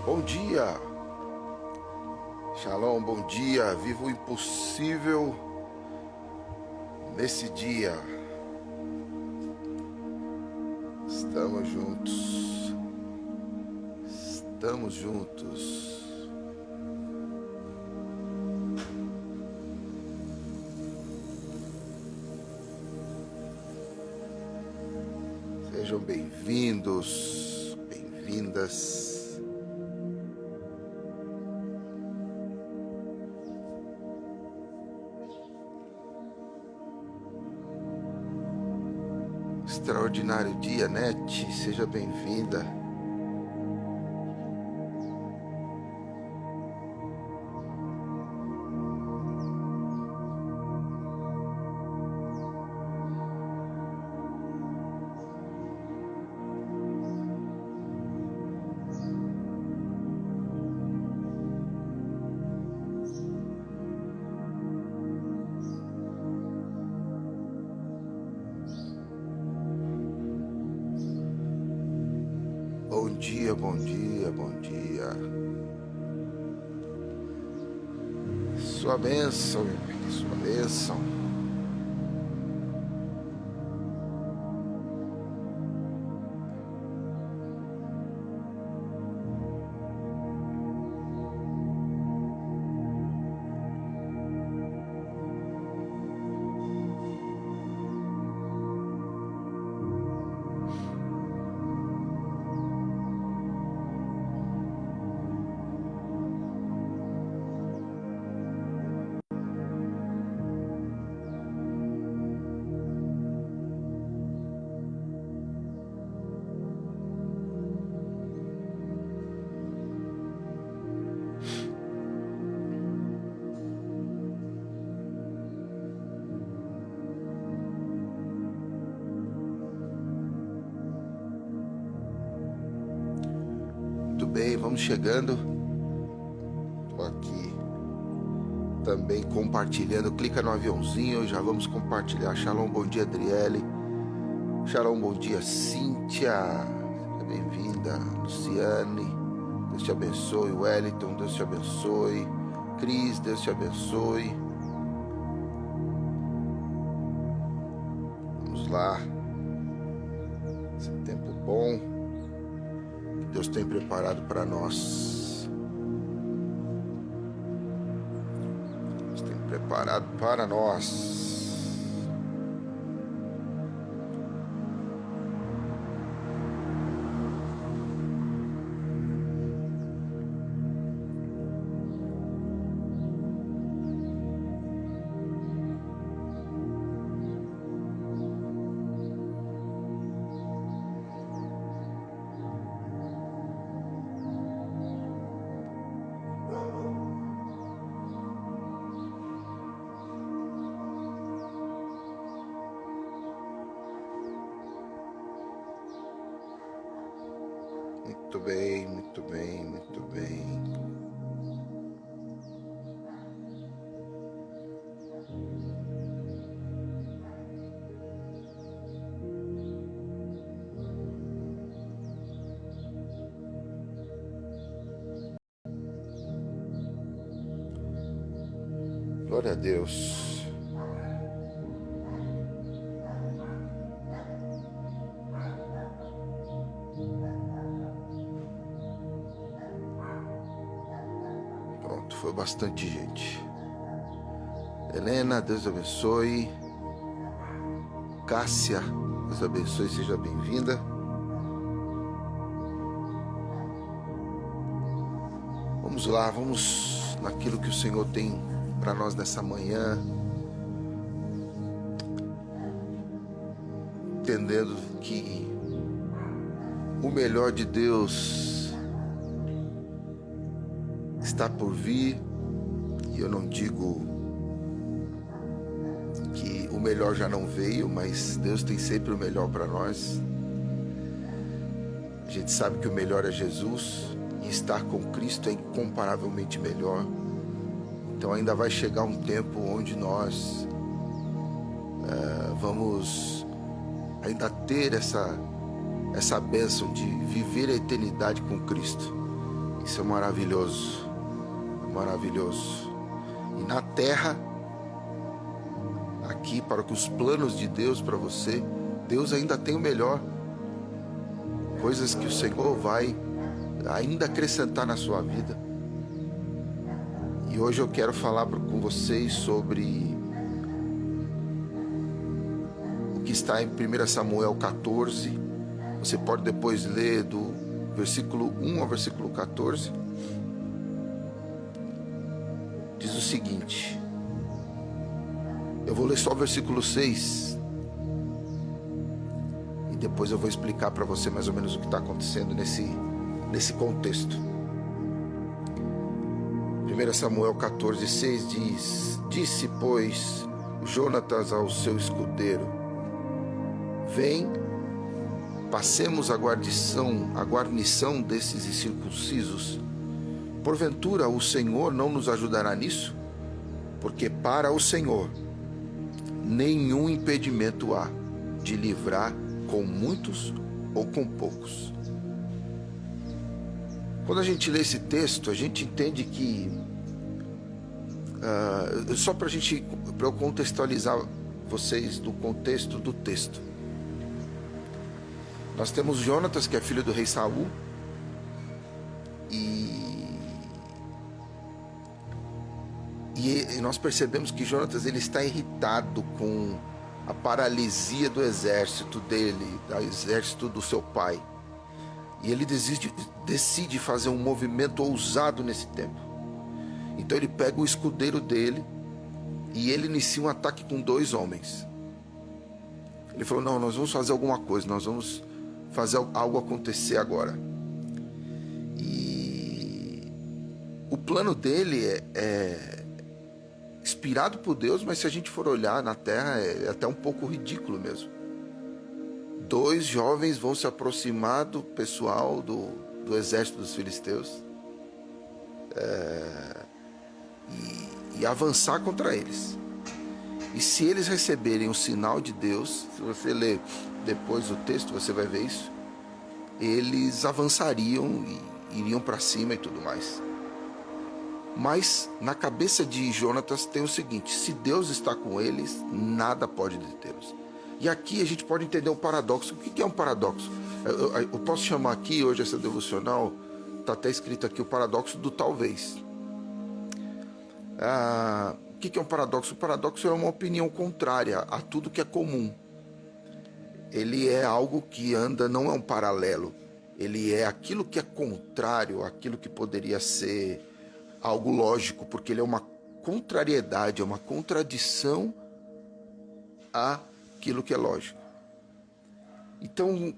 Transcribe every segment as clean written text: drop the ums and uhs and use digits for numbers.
Bom dia, Shalom, bom dia. Viva o impossível nesse dia. Estamos juntos. Estamos juntos. Sejam bem-vindos, bem-vindas. Extraordinário dia, Net, seja bem-vinda. Bom dia, bom dia, bom dia. Sua bênção, meu bem, sua bênção. Bem, vamos chegando. Tô aqui também compartilhando. Clica no aviãozinho, já vamos compartilhar. Shalom, bom dia, Adriele. Shalom, bom dia, Cíntia. Seja bem-vinda, Luciane. Deus te abençoe. Wellington, Deus te abençoe. Cris, Deus te abençoe. Vamos lá. Esse tempo bom Deus tem preparado para nós. Deus tem preparado para nós. Muito bem, muito bem, muito bem. Glória a Deus. Foi bastante gente. Helena, Deus abençoe. Cássia, Deus abençoe, seja bem-vinda. Vamos lá, vamos naquilo que o Senhor tem para nós nessa manhã. Entendendo que o melhor de Deus está por vir, e eu não digo que o melhor já não veio, mas Deus tem sempre o melhor para nós. A gente sabe que o melhor é Jesus, e estar com Cristo é incomparavelmente melhor. Então ainda vai chegar um tempo onde nós vamos ainda ter essa bênção de viver a eternidade com Cristo. Isso é maravilhoso, maravilhoso. E na terra, aqui, para que os planos de Deus para você, Deus ainda tem o melhor. Coisas que o Senhor vai ainda acrescentar na sua vida. E hoje eu quero falar com vocês sobre o que está em 1 Samuel 14. Você pode depois ler do versículo 1 ao versículo 14. Diz o seguinte. Eu vou ler só o versículo 6. E depois eu vou explicar para você mais ou menos o que está acontecendo nesse contexto. 1 Samuel 14:6 diz: Disse, pois, Jonatas ao seu escudeiro: Vem, passemos a guarnição desses incircuncisos. Porventura o Senhor não nos ajudará nisso? Porque para o Senhor nenhum impedimento há de livrar com muitos ou com poucos. Quando a gente lê esse texto, a gente entende que, só para eu contextualizar vocês do contexto do texto, nós temos Jonatas, que é filho do rei Saul, e nós percebemos que Jonatas ele está irritado com a paralisia do exército do seu pai. E ele decide fazer um movimento ousado nesse tempo. Então ele pega o escudeiro dele e ele inicia um ataque com 2 homens. Ele falou: não, nós vamos fazer alguma coisa, nós vamos fazer algo acontecer agora. E o plano dele é inspirado por Deus, mas se a gente for olhar na terra, é até um pouco ridículo mesmo. 2 jovens vão se aproximar do pessoal do exército dos filisteus e avançar contra eles. E se eles receberem o sinal de Deus, se você ler depois o texto, você vai ver isso, eles avançariam e iriam para cima e tudo mais. Mas na cabeça de Jonatas tem o seguinte: se Deus está com eles, nada pode detê-los. E aqui a gente pode entender um paradoxo. O que é um paradoxo? Eu posso chamar aqui, hoje essa devocional, está até escrito aqui, o paradoxo do talvez. O que é um paradoxo? O paradoxo é uma opinião contrária a tudo que é comum. Ele é algo que anda, não é um paralelo. Ele é aquilo que é contrário àquilo que poderia ser algo lógico, porque ele é uma contrariedade, é uma contradição àquilo que é lógico. Então,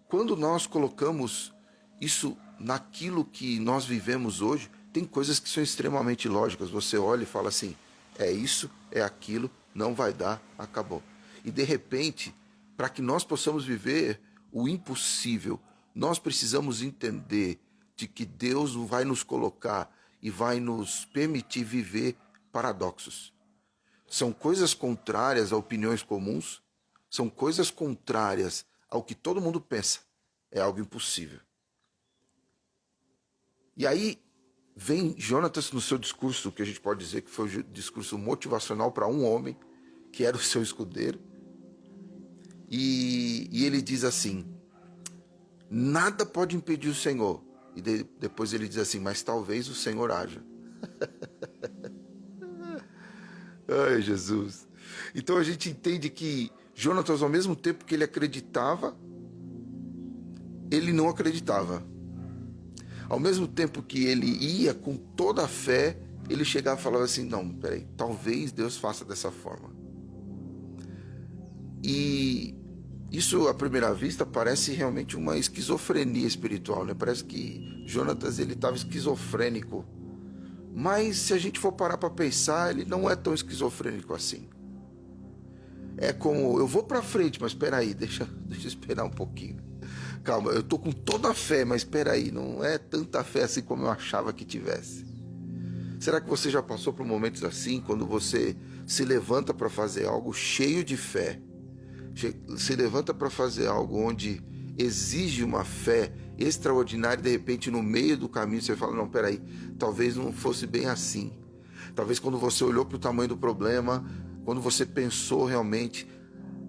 quando nós colocamos isso naquilo que nós vivemos hoje, tem coisas que são extremamente lógicas. Você olha e fala assim: é isso, é aquilo, não vai dar, acabou. E de repente, para que nós possamos viver o impossível, nós precisamos entender de que Deus vai nos colocar e vai nos permitir viver paradoxos. São coisas contrárias a opiniões comuns, são coisas contrárias ao que todo mundo pensa. É algo impossível. E aí vem Jonatas no seu discurso, que a gente pode dizer que foi o discurso motivacional para um homem, que era o seu escudeiro. E ele diz assim: nada pode impedir o Senhor. E depois ele diz assim: mas talvez o Senhor haja. Ai, Jesus. Então a gente entende que Jonatas, ao mesmo tempo que ele acreditava, ele não acreditava. Ao mesmo tempo que ele ia com toda a fé, ele chegava e falava assim: não, peraí, talvez Deus faça dessa forma. E isso, à primeira vista, parece realmente uma esquizofrenia espiritual, né? Parece que Jonatas ele estava esquizofrênico. Mas se a gente for parar para pensar, ele não é tão esquizofrênico assim. É como: eu vou para frente, mas espera aí, deixa eu esperar um pouquinho. Calma, eu tô com toda a fé, mas espera aí, não é tanta fé assim como eu achava que tivesse. Será que você já passou por momentos assim, quando você se levanta para fazer algo cheio de fé, se levanta para fazer algo onde exige uma fé extraordinária, e de repente no meio do caminho você fala, não, peraí, talvez não fosse bem assim. Talvez quando você olhou para o tamanho do problema, quando você pensou realmente,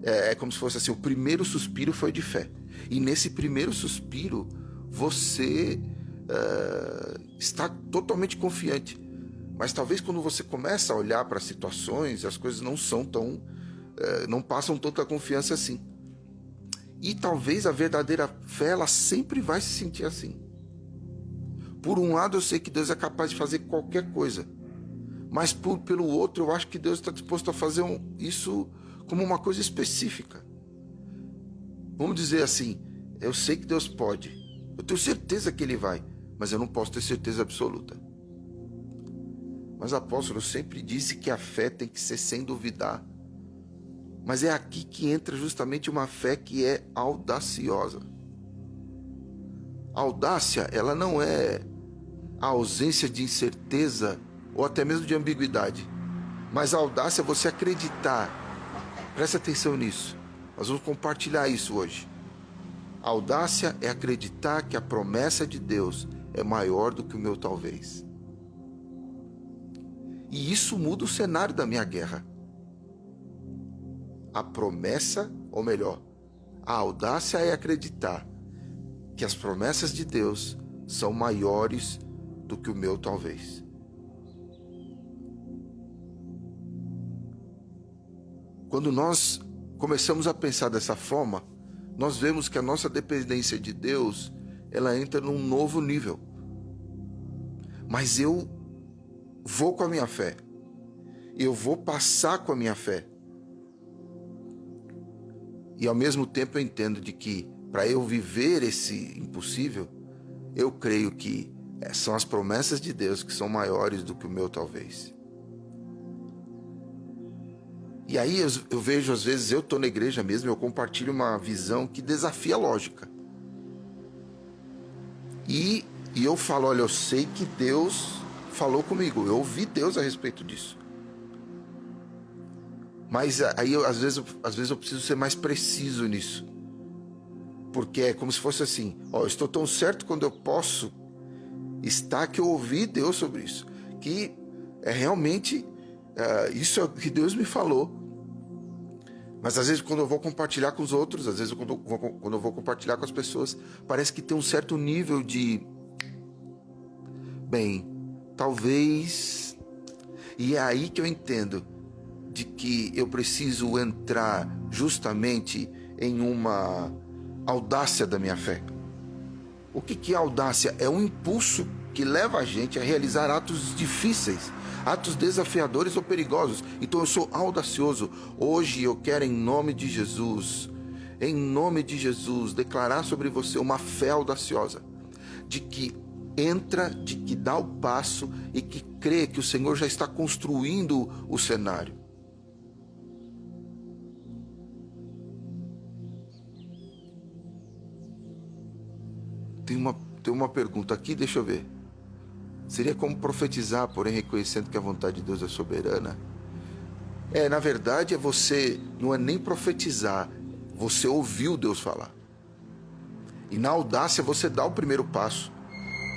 é como se fosse assim, o primeiro suspiro foi de fé. E nesse primeiro suspiro, você está totalmente confiante. Mas talvez quando você começa a olhar para situações, as coisas não são tão, não passam tanta confiança assim. E talvez a verdadeira fé, ela sempre vai se sentir assim. Por um lado, eu sei que Deus é capaz de fazer qualquer coisa. Mas pelo outro, eu acho que Deus está disposto a fazer isso como uma coisa específica. Vamos dizer assim, eu sei que Deus pode. Eu tenho certeza que Ele vai, mas eu não posso ter certeza absoluta. Mas o apóstolo sempre disse que a fé tem que ser sem duvidar. Mas é aqui que entra justamente uma fé que é audaciosa. A audácia, ela não é a ausência de incerteza ou até mesmo de ambiguidade. Mas a audácia é você acreditar. Presta atenção nisso. Nós vamos compartilhar isso hoje. A audácia é acreditar que a promessa de Deus é maior do que o meu talvez. E isso muda o cenário da minha guerra. A promessa, ou melhor, a audácia é acreditar que as promessas de Deus são maiores do que o meu talvez. Quando nós começamos a pensar dessa forma, nós vemos que a nossa dependência de Deus, ela entra num novo nível. Mas eu vou com a minha fé. Eu vou passar com a minha fé. E ao mesmo tempo eu entendo de que para eu viver esse impossível, eu creio que são as promessas de Deus que são maiores do que o meu talvez. E aí eu vejo, às vezes, eu estou na igreja mesmo, eu compartilho uma visão que desafia a lógica. E eu falo, olha, eu sei que Deus falou comigo, eu ouvi Deus a respeito disso. Mas aí, às vezes eu preciso ser mais preciso nisso. Porque é como se fosse assim, eu estou tão certo quando eu posso estar que eu ouvi Deus sobre isso. Que é realmente, isso é o que Deus me falou. Mas às vezes quando eu vou compartilhar com os outros, às vezes quando eu vou compartilhar com as pessoas, parece que tem um certo nível de, bem, talvez... E é aí que eu entendo de que eu preciso entrar justamente em uma audácia da minha fé. O que é audácia? É um impulso que leva a gente a realizar atos difíceis, atos desafiadores ou perigosos. Então eu sou audacioso. Hoje eu quero, em nome de Jesus, declarar sobre você uma fé audaciosa, de que entra, de que dá o passo e que crê que o Senhor já está construindo o cenário. Tem uma pergunta aqui, deixa eu ver. Seria como profetizar, porém reconhecendo que a vontade de Deus é soberana? Na verdade, não é nem profetizar, você ouviu Deus falar. E na audácia você dá o primeiro passo,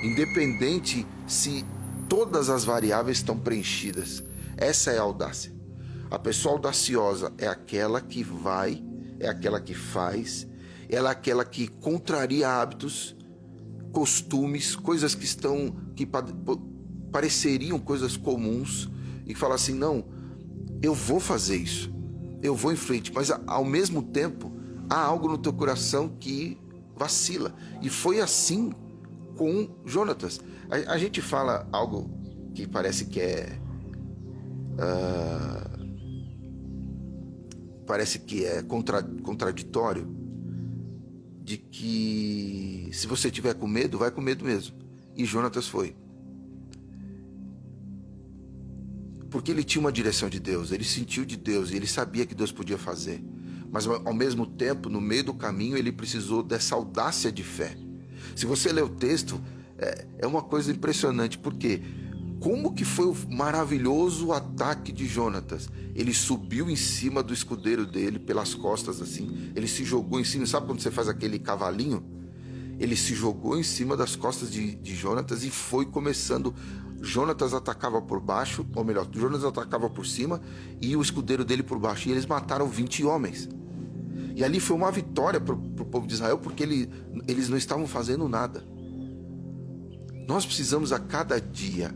independente se todas as variáveis estão preenchidas. Essa é a audácia. A pessoa audaciosa é aquela que vai, é aquela que faz, ela é aquela que contraria hábitos, costumes, coisas que pareceriam coisas comuns, e fala assim, não, eu vou fazer isso, eu vou em frente, mas ao mesmo tempo há algo no teu coração que vacila. E foi assim com Jonatas. A gente fala algo que parece que é contraditório, de que se você tiver com medo, vai com medo mesmo. E Jonatas foi. Porque ele tinha uma direção de Deus, ele sentiu de Deus e ele sabia que Deus podia fazer. Mas ao mesmo tempo, no meio do caminho, ele precisou dessa audácia de fé. Se você ler o texto, é uma coisa impressionante, porque como que foi o maravilhoso ataque de Jonatas? Ele subiu em cima do escudeiro dele, pelas costas assim, ele se jogou em cima, sabe quando você faz aquele cavalinho? Ele se jogou em cima das costas de Jonatas e foi começando. Jonatas atacava por baixo, ou melhor, Jonatas atacava por cima e o escudeiro dele por baixo. E eles mataram 20 homens. E ali foi uma vitória para o povo de Israel, porque eles não estavam fazendo nada. Nós precisamos a cada dia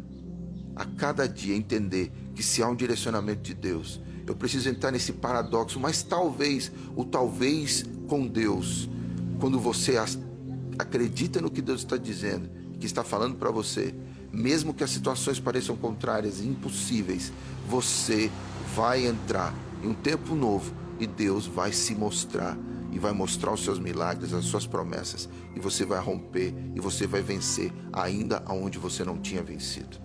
entender que se há um direcionamento de Deus, eu preciso entrar nesse paradoxo, mas talvez com Deus, quando você acredita no que Deus está dizendo, que está falando para você, mesmo que as situações pareçam contrárias e impossíveis, você vai entrar em um tempo novo e Deus vai se mostrar e vai mostrar os seus milagres, as suas promessas, e você vai romper e você vai vencer ainda aonde você não tinha vencido.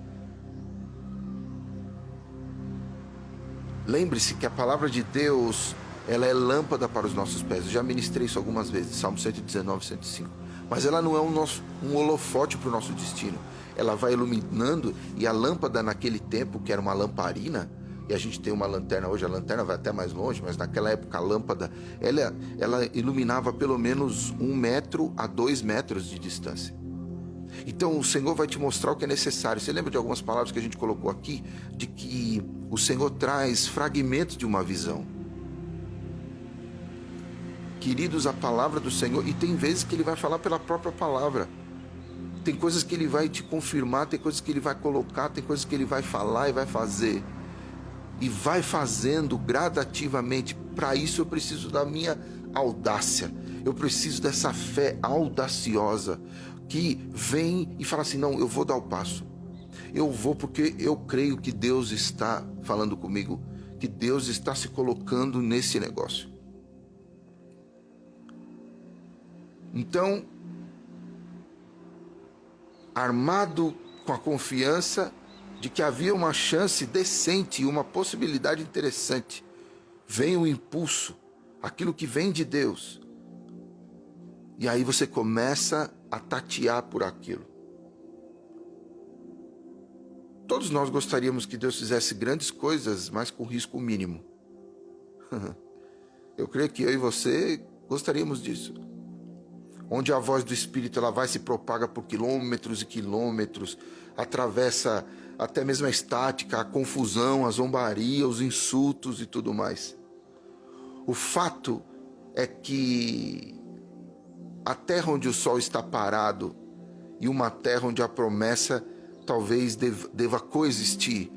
Lembre-se que a palavra de Deus, ela é lâmpada para os nossos pés. Eu já ministrei isso algumas vezes, Salmo 119, 105. Mas ela não é um holofote para o nosso destino. Ela vai iluminando, e a lâmpada naquele tempo, que era uma lamparina, e a gente tem uma lanterna hoje, a lanterna vai até mais longe, mas naquela época a lâmpada, ela iluminava pelo menos 1 metro a 2 metros de distância. Então o Senhor vai te mostrar o que é necessário. Você lembra de algumas palavras que a gente colocou aqui? De que o Senhor traz fragmentos de uma visão. Queridos, a palavra do Senhor, e tem vezes que Ele vai falar pela própria palavra. Tem coisas que Ele vai te confirmar, tem coisas que Ele vai colocar, tem coisas que Ele vai falar e vai fazer. E vai fazendo gradativamente. Para isso eu preciso da minha audácia. Eu preciso dessa fé audaciosa que vem e fala assim, não, eu vou dar o passo. Eu vou porque eu creio que Deus está falando comigo, que Deus está se colocando nesse negócio. Então, armado com a confiança de que havia uma chance decente e uma possibilidade interessante, vem o impulso, aquilo que vem de Deus. E aí você começa a tatear por aquilo. Todos nós gostaríamos que Deus fizesse grandes coisas, mas com risco mínimo. Eu creio que eu e você gostaríamos disso. Onde a voz do Espírito ela vai se propaga por quilômetros e quilômetros, atravessa até mesmo a estática, a confusão, a zombaria, os insultos e tudo mais. O fato é que a terra onde o sol está parado e uma terra onde a promessa talvez deva coexistir.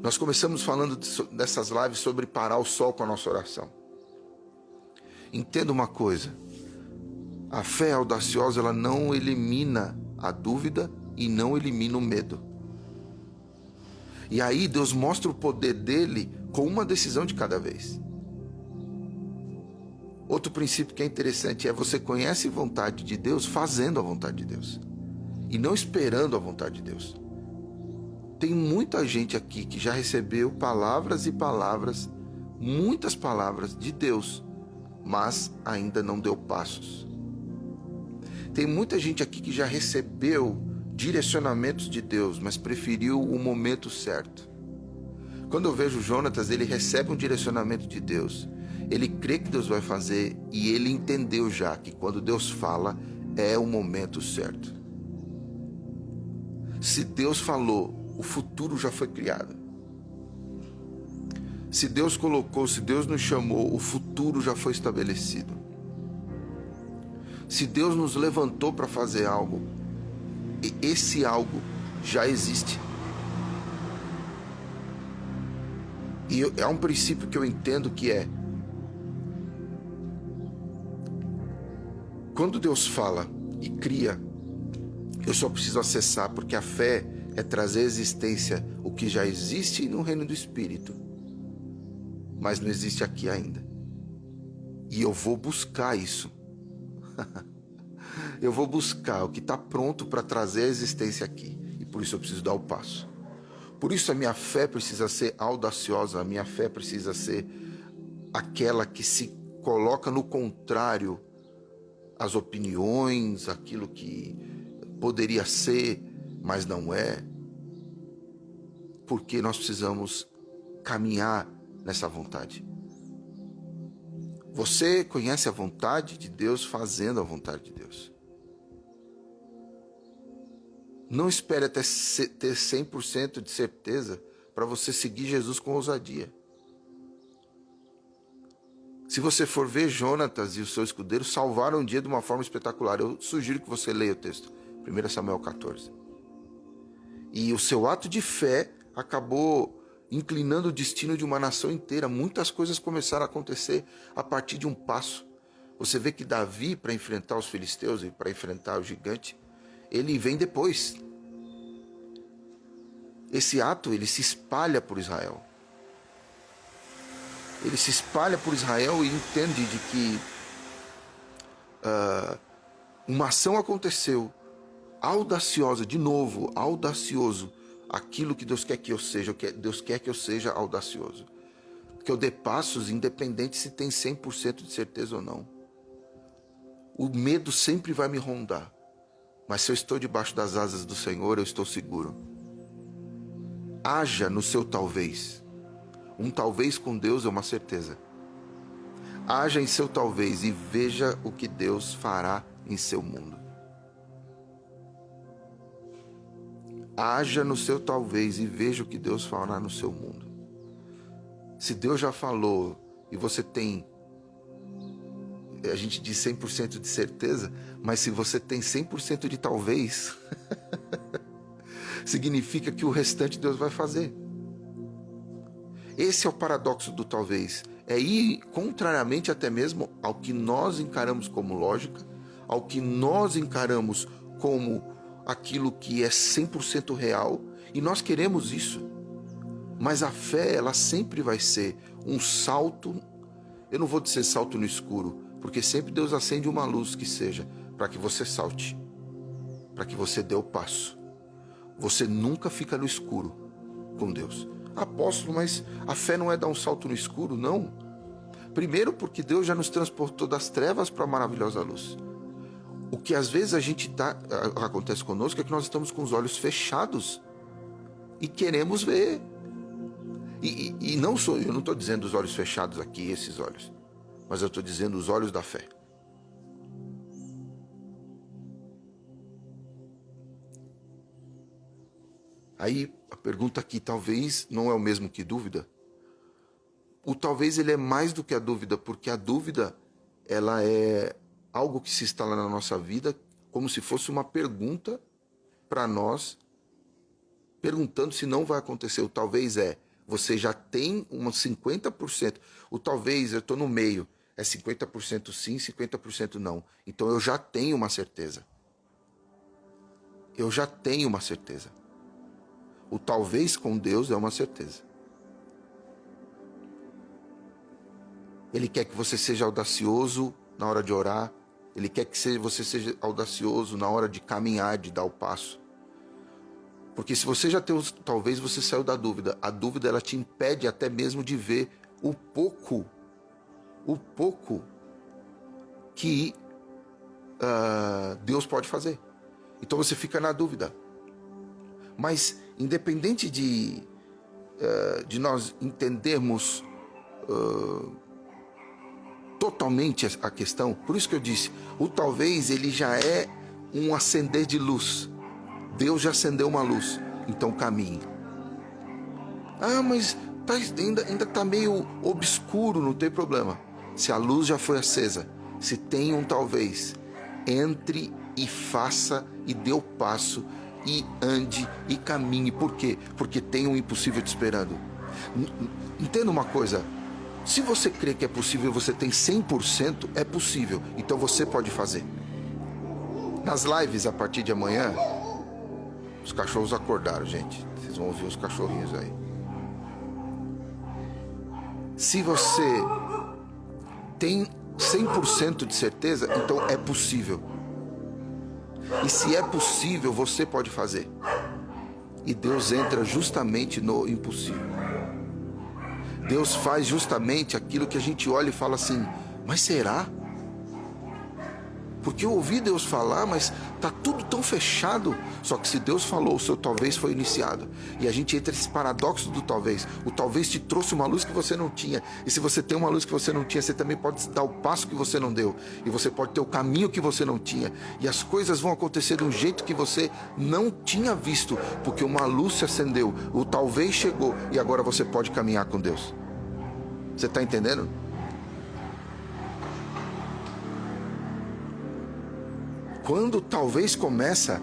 Nós começamos falando dessas lives sobre parar o sol com a nossa oração. Entenda uma coisa, a fé audaciosa ela não elimina a dúvida e não elimina o medo. E aí Deus mostra o poder dele com uma decisão de cada vez. Outro princípio que é interessante é você conhece a vontade de Deus fazendo a vontade de Deus e não esperando a vontade de Deus. Tem muita gente aqui que já recebeu palavras e palavras, muitas palavras de Deus, mas ainda não deu passos. Tem muita gente aqui que já recebeu direcionamentos de Deus, mas preferiu o momento certo. Quando eu vejo Jonatas, ele recebe um direcionamento de Deus. Ele crê que Deus vai fazer e ele entendeu já que quando Deus fala, é o momento certo. Se Deus falou, o futuro já foi criado. Se Deus colocou, se Deus nos chamou, o futuro já foi estabelecido. Se Deus nos levantou para fazer algo, esse algo já existe. E é um princípio que eu entendo que é: quando Deus fala e cria, eu só preciso acessar, porque a fé é trazer à existência o que já existe no reino do Espírito, mas não existe aqui ainda. E eu vou buscar isso. Eu vou buscar o que está pronto para trazer a existência aqui. E por isso eu preciso dar o passo. Por isso a minha fé precisa ser audaciosa. A minha fé precisa ser aquela que se coloca no contrário às opiniões, aquilo que poderia ser, mas não é. Porque nós precisamos caminhar nessa vontade. Você conhece a vontade de Deus fazendo a vontade de Deus. Não espere até ter 100% de certeza para você seguir Jesus com ousadia. Se você for ver, Jonatas e o seu escudeiro salvaram o dia de uma forma espetacular. Eu sugiro que você leia o texto, 1 Samuel 14. E o seu ato de fé acabou inclinando o destino de uma nação inteira. Muitas coisas começaram a acontecer a partir de um passo. Você vê que Davi, para enfrentar os filisteus e para enfrentar o gigante, ele vem depois. Esse ato, ele se espalha por Israel. Ele se espalha por Israel e entende de que uma ação aconteceu audaciosa, de novo, audacioso, aquilo que Deus quer que eu seja, Deus quer que eu seja audacioso. Que eu dê passos independente se tem 100% de certeza ou não. O medo sempre vai me rondar, mas se eu estou debaixo das asas do Senhor, eu estou seguro. Haja no seu talvez. Um talvez com Deus é uma certeza. Haja em seu talvez e veja o que Deus fará em seu mundo. Haja no seu talvez e veja o que Deus fará no seu mundo. Se Deus já falou e você tem, a gente diz 100% de certeza, mas se você tem 100% de talvez, significa que o restante Deus vai fazer. Esse é o paradoxo do talvez. É ir contrariamente até mesmo ao que nós encaramos como lógica, ao que nós encaramos como aquilo que é 100% real, e nós queremos isso. Mas a fé, ela sempre vai ser um salto, eu não vou dizer salto no escuro, porque sempre Deus acende uma luz que seja, para que você salte, para que você dê o passo. Você nunca fica no escuro com Deus. Apóstolo, mas a fé não é dar um salto no escuro, não. Primeiro porque Deus já nos transportou das trevas para a maravilhosa luz. O que às vezes acontece conosco é que nós estamos com os olhos fechados e queremos ver. E não eu não estou dizendo os olhos fechados aqui, esses olhos, mas eu estou dizendo os olhos da fé. Aí a pergunta aqui talvez não é o mesmo que dúvida. O talvez ele é mais do que a dúvida, porque a dúvida ela é algo que se instala na nossa vida como se fosse uma pergunta para nós, perguntando se não vai acontecer. O talvez você já tem uns 50%. O talvez eu estou no meio, é 50% sim, 50% não. Então eu já tenho uma certeza. Eu já tenho uma certeza. O talvez com Deus é uma certeza. Ele quer que você seja audacioso na hora de orar. Ele quer que você seja audacioso na hora de caminhar, de dar o passo. Porque se você já tem talvez, você saiu da dúvida. A dúvida, ela te impede até mesmo de ver o pouco que Deus pode fazer. Então você fica na dúvida. Mas independente de nós entendermos totalmente a questão, por isso que eu disse, o talvez ele já é um acender de luz. Deus já acendeu uma luz, então caminhe. Mas ainda está meio obscuro, não tem problema. Se a luz já foi acesa, se tem um talvez, entre e faça e dê o passo e ande e caminhe. Por quê? Porque tem um impossível te esperando. Entenda uma coisa, se você crê que é possível, você tem 100%, é possível, então você pode fazer. Nas lives a partir de amanhã, os cachorros acordaram, gente, vocês vão ouvir os cachorrinhos aí. Se você tem 100% de certeza, então é possível. E se é possível, você pode fazer. E Deus entra justamente no impossível. Deus faz justamente aquilo que a gente olha e fala assim, mas será? Porque eu ouvi Deus falar, mas tá tudo tão fechado. Só que se Deus falou, o seu talvez foi iniciado. E a gente entra nesse paradoxo do talvez. O talvez te trouxe uma luz que você não tinha. E se você tem uma luz que você não tinha, você também pode dar o passo que você não deu. E você pode ter o caminho que você não tinha. E as coisas vão acontecer de um jeito que você não tinha visto. Porque uma luz se acendeu, o talvez chegou. E agora você pode caminhar com Deus. Você está entendendo? Quando talvez começa,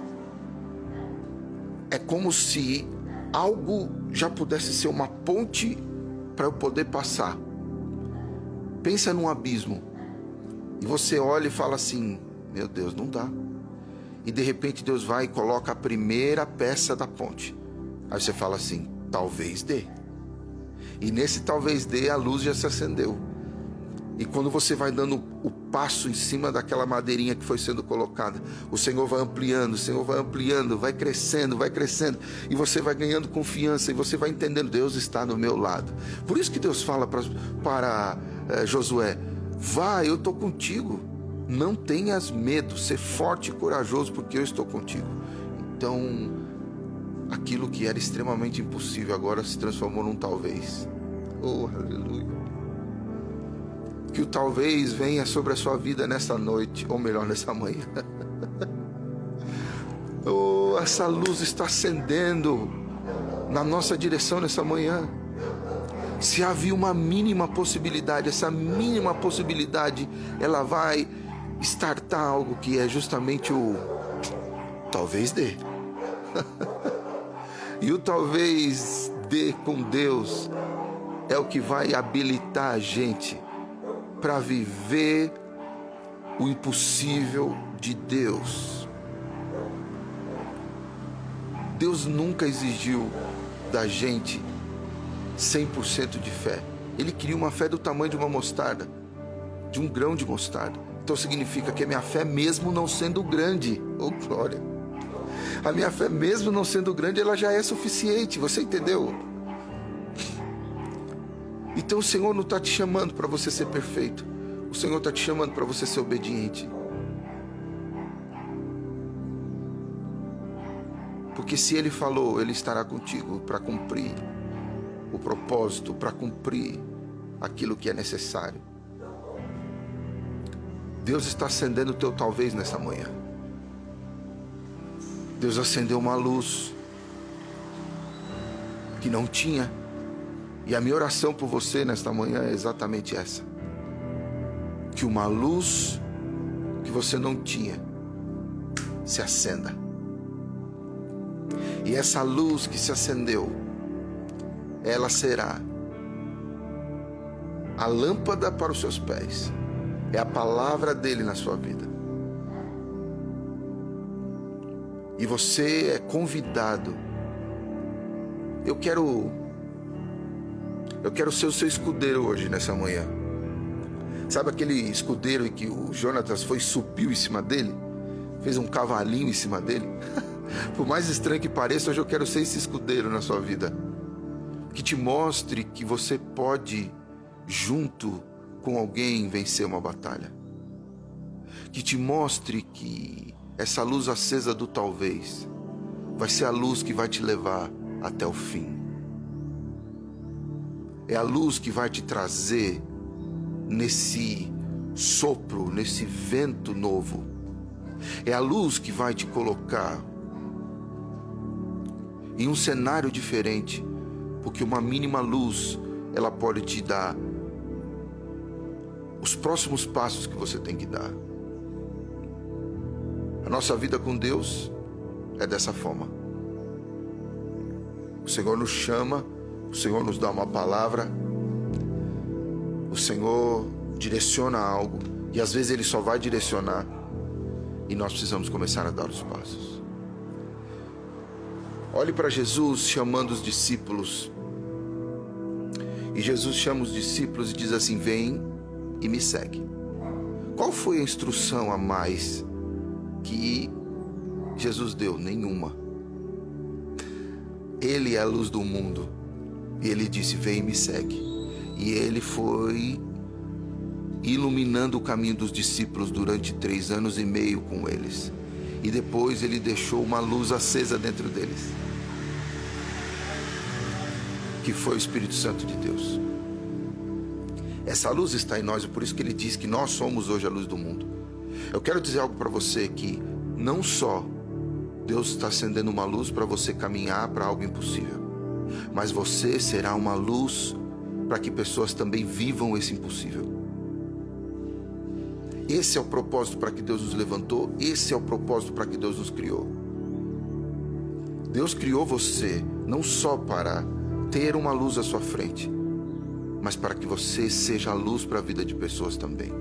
é como se algo já pudesse ser uma ponte para eu poder passar. Pensa num abismo e você olha e fala assim: meu Deus, não dá. E de repente Deus vai e coloca a primeira peça da ponte. Aí você fala assim: talvez dê. E nesse talvez dê, a luz já se acendeu. E quando você vai dando o passo em cima daquela madeirinha que foi sendo colocada, o Senhor vai ampliando, o Senhor vai ampliando, vai crescendo, e você vai ganhando confiança, e você vai entendendo: Deus está do meu lado. Por isso que Deus fala para Josué: vai, eu estou contigo, não tenhas medo, ser forte e corajoso, porque eu estou contigo. Então, aquilo que era extremamente impossível agora se transformou num talvez. Oh, aleluia. Que o talvez venha sobre a sua vida nessa noite, ou melhor, nessa manhã. Oh, essa luz está acendendo na nossa direção nessa manhã. Se havia uma mínima possibilidade, essa mínima possibilidade, ela vai startar algo que é justamente o talvez dê. E o talvez dê com Deus é o que vai habilitar a gente para viver o impossível de Deus. Deus nunca exigiu da gente 100% de fé. Ele queria uma fé do tamanho de uma mostarda, de um grão de mostarda. Então significa que a minha fé, mesmo não sendo grande, oh glória, a minha fé mesmo não sendo grande, ela já é suficiente. Você entendeu? Então o Senhor não está te chamando para você ser perfeito. O Senhor está te chamando para você ser obediente. Porque se Ele falou, Ele estará contigo para cumprir o propósito, para cumprir aquilo que é necessário. Deus está acendendo o teu talvez nessa manhã. Deus acendeu uma luz que não tinha. E a minha oração por você nesta manhã é exatamente essa: que uma luz que você não tinha se acenda. E essa luz que se acendeu, ela será a lâmpada para os seus pés. É a palavra dele na sua vida. E você é convidado. Eu quero ser o seu escudeiro hoje, nessa manhã. Sabe aquele escudeiro em que o Jonatas subiu em cima dele? Fez um cavalinho em cima dele? Por mais estranho que pareça, hoje eu quero ser esse escudeiro na sua vida. Que te mostre que você pode, junto com alguém, vencer uma batalha. Que te mostre que essa luz acesa do talvez vai ser a luz que vai te levar até o fim. É a luz que vai te trazer nesse sopro, nesse vento novo. É a luz que vai te colocar em um cenário diferente, porque uma mínima luz, ela pode te dar os próximos passos que você tem que dar. A nossa vida com Deus é dessa forma. O Senhor nos chama, o Senhor nos dá uma palavra, o Senhor direciona algo, e às vezes Ele só vai direcionar, e nós precisamos começar a dar os passos. Olhe para Jesus chamando os discípulos, e Jesus chama os discípulos e diz assim: vem e me segue. Qual foi a instrução a mais que Jesus deu? Nenhuma. Ele é a luz do mundo. E Ele disse: vem e me segue. E Ele foi iluminando o caminho dos discípulos durante 3 anos e meio com eles. E depois ele deixou uma luz acesa dentro deles, que foi o Espírito Santo de Deus. Essa luz está em nós, e por isso que ele diz que nós somos hoje a luz do mundo. Eu quero dizer algo para você, que não só Deus está acendendo uma luz para você caminhar para algo impossível, mas você será uma luz para que pessoas também vivam esse impossível. Esse é o propósito para que Deus nos levantou, esse é o propósito para que Deus nos criou. Deus criou você não só para ter uma luz à sua frente, mas para que você seja a luz para a vida de pessoas também.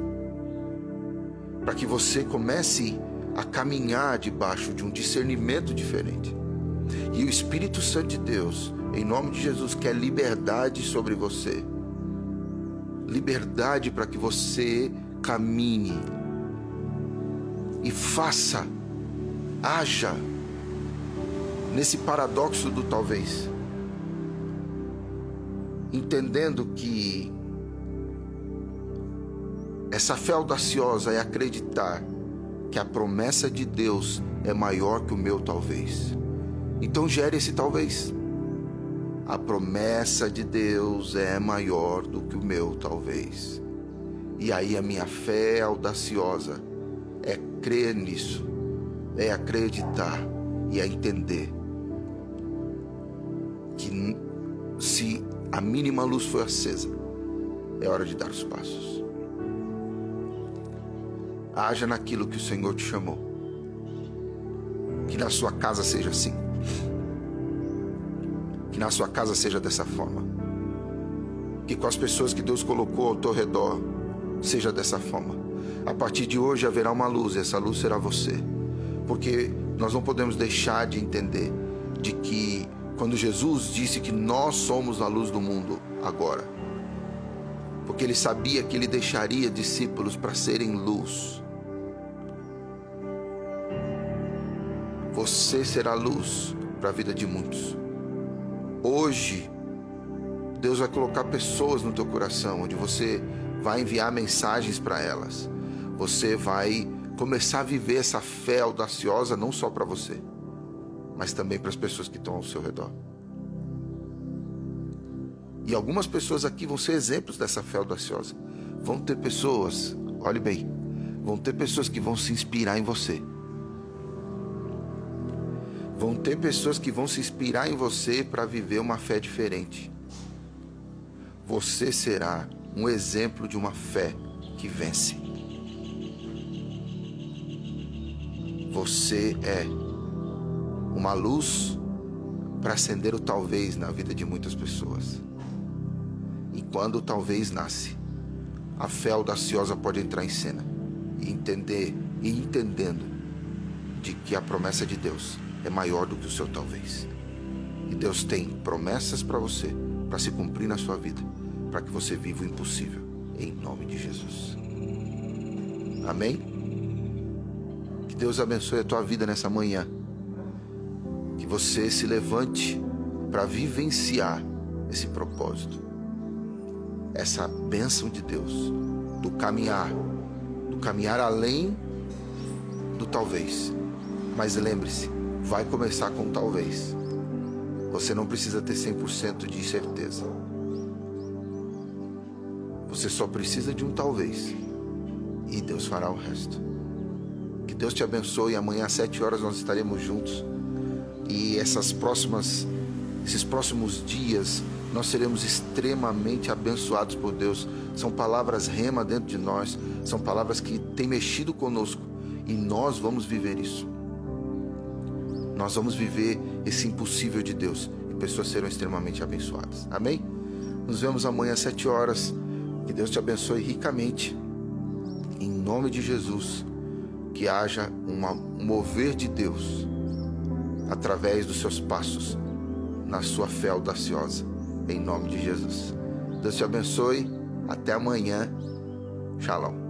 Para que você comece a caminhar debaixo de um discernimento diferente. E o Espírito Santo de Deus, em nome de Jesus, quer liberdade sobre você. Liberdade para que você caminhe e faça, haja nesse paradoxo do talvez, entendendo que essa fé audaciosa é acreditar que a promessa de Deus é maior que o meu talvez. Então gere esse talvez. A promessa de Deus é maior do que o meu talvez. E aí a minha fé audaciosa é crer nisso, é acreditar e é entender que se a mínima luz foi acesa, é hora de dar os passos. Haja naquilo que o Senhor te chamou. Que na sua casa seja assim. Que na sua casa seja dessa forma. Que com as pessoas que Deus colocou ao teu redor seja dessa forma. A partir de hoje haverá uma luz, e essa luz será você. Porque nós não podemos deixar de entender de que quando Jesus disse que nós somos a luz do mundo agora, porque ele sabia que ele deixaria discípulos para serem luz. Você será luz para a vida de muitos. Hoje, Deus vai colocar pessoas no teu coração, onde você vai enviar mensagens para elas. Você vai começar a viver essa fé audaciosa, não só para você, mas também para as pessoas que estão ao seu redor. E algumas pessoas aqui vão ser exemplos dessa fé audaciosa. Vão ter pessoas, olhe bem, vão ter pessoas que vão se inspirar em você. Vão ter pessoas que vão se inspirar em você para viver uma fé diferente. Você será um exemplo de uma fé que vence. Você é uma luz para acender o talvez na vida de muitas pessoas. E quando o talvez nasce, a fé audaciosa pode entrar em cena e entendendo de que a promessa de Deus é maior do que o seu talvez. E Deus tem promessas para você, para se cumprir na sua vida, para que você viva o impossível, em nome de Jesus. Amém? Que Deus abençoe a tua vida nessa manhã. Que você se levante para vivenciar esse propósito, essa bênção de Deus, do caminhar além do talvez. Mas lembre-se, vai começar com talvez. Você não precisa ter 100% de certeza. Você só precisa de um talvez. E Deus fará o resto. Que Deus te abençoe. Amanhã às 7 horas nós estaremos juntos. E esses próximos dias nós seremos extremamente abençoados por Deus. São palavras rema dentro de nós. São palavras que têm mexido conosco. E nós vamos viver isso. Nós vamos viver esse impossível de Deus. E pessoas serão extremamente abençoadas. Amém? Nos vemos amanhã às 7 horas. Que Deus te abençoe ricamente. Em nome de Jesus. Que haja um mover de Deus através dos seus passos na sua fé audaciosa. Em nome de Jesus. Deus te abençoe. Até amanhã. Shalom.